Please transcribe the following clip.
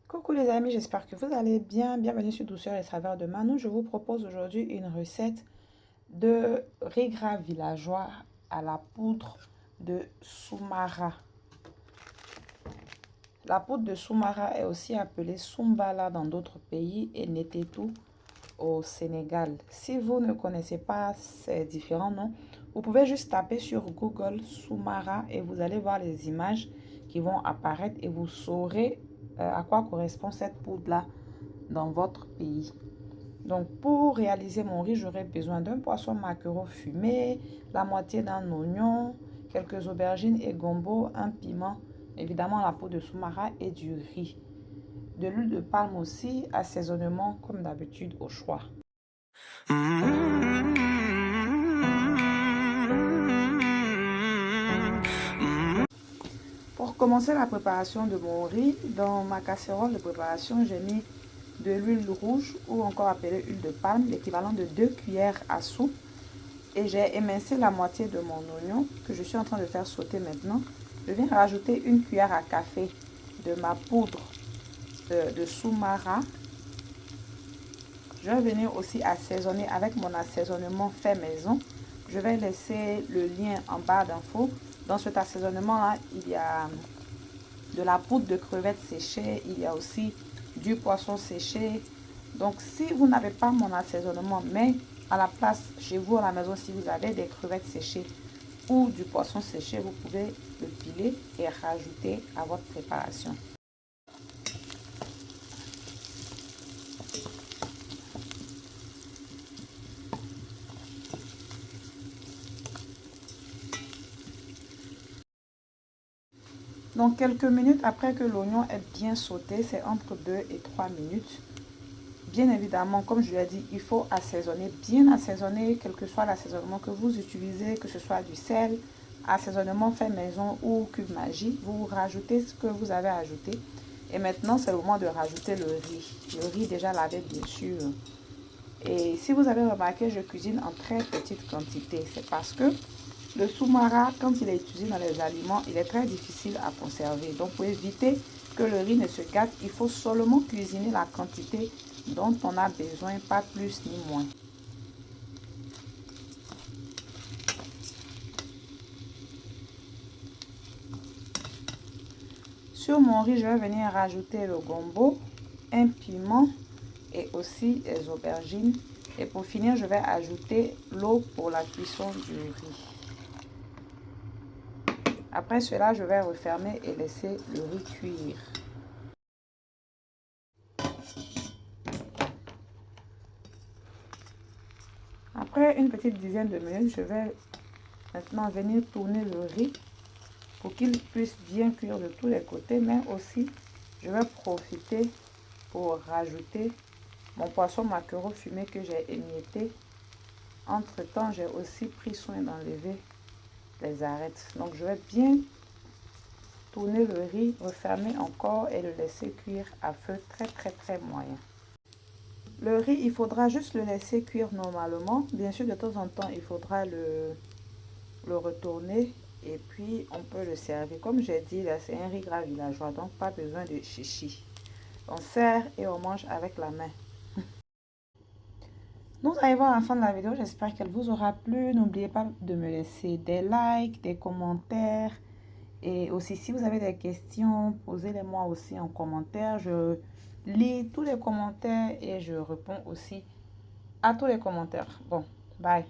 Coucou les amis, j'espère que vous allez bien. Bienvenue sur Douceur et Saveurs de Manou. Je vous propose aujourd'hui une recette de riz gras villageois à la poudre de Soumara. La poudre de Soumara est aussi appelée Soumbala dans d'autres pays et Netetou au Sénégal. Si vous ne connaissez pas ces différents noms, vous pouvez juste taper sur Google Soumara et vous allez voir les images qui vont apparaître et vous saurez à quoi correspond cette poudre-là dans votre pays. Donc, pour réaliser mon riz, j'aurai besoin d'un poisson maquereau fumé, la moitié d'un oignon, quelques aubergines et gombo, un piment, évidemment la peau de soumara et du riz. De l'huile de palme aussi, assaisonnement comme d'habitude au choix. Pour commencer la préparation de mon riz, dans ma casserole de préparation, j'ai mis de l'huile rouge ou encore appelée huile de palme, l'équivalent de 2 cuillères à soupe. Et j'ai émincé la moitié de mon oignon que je suis en train de faire sauter maintenant. Je viens rajouter une cuillère à café de ma poudre de soumara. Je vais venir aussi assaisonner avec mon assaisonnement fait maison. Je vais laisser le lien en barre d'infos. Dans cet assaisonnement-là, il y a de la poudre de crevettes séchées, il y a aussi du poisson séché. Donc, si vous n'avez pas mon assaisonnement, mais à la place, chez vous à la maison, si vous avez des crevettes séchées ou du poisson séché, vous pouvez le piler et rajouter à votre préparation. Donc, quelques minutes après que l'oignon est bien sauté, c'est entre 2 et 3 minutes. Bien évidemment, comme je l'ai dit, il faut assaisonner, bien assaisonner, quel que soit l'assaisonnement que vous utilisez, que ce soit du sel, assaisonnement fait maison ou cube magie. Vous rajoutez ce que vous avez ajouté. Et maintenant, c'est le moment de rajouter le riz. Le riz déjà lavé, bien sûr. Et si vous avez remarqué, je cuisine en très petite quantité. C'est parce que le soumara, quand il est utilisé dans les aliments, il est très difficile à conserver. Donc, pour éviter que le riz ne se gâte, il faut seulement cuisiner la quantité dont on a besoin, pas plus ni moins. Sur mon riz, je vais venir rajouter le gombo, un piment et aussi les aubergines. Et pour finir, je vais ajouter l'eau pour la cuisson du riz. Après cela, je vais refermer et laisser le riz cuire. Après une petite dizaine de minutes, je vais maintenant venir tourner le riz pour qu'il puisse bien cuire de tous les côtés, mais aussi je vais profiter pour rajouter mon poisson maquereau fumé que j'ai émietté. Entre temps, j'ai aussi pris soin d'enlever les arêtes. Donc je vais bien tourner le riz, refermer encore et le laisser cuire à feu très moyen. Le riz, il faudra juste le laisser cuire normalement. Bien sûr, de temps en temps, il faudra le retourner et puis on peut le servir. Comme j'ai dit, là, c'est un riz gras villageois, donc pas besoin de chichi. On sert et on mange avec la main. Donc, vous allez voir à la fin de la vidéo, j'espère qu'elle vous aura plu. N'oubliez pas de me laisser des likes, des commentaires. Et aussi, si vous avez des questions, posez-les-moi aussi en commentaire. Je lis tous les commentaires et je réponds aussi à tous les commentaires. Bon, bye.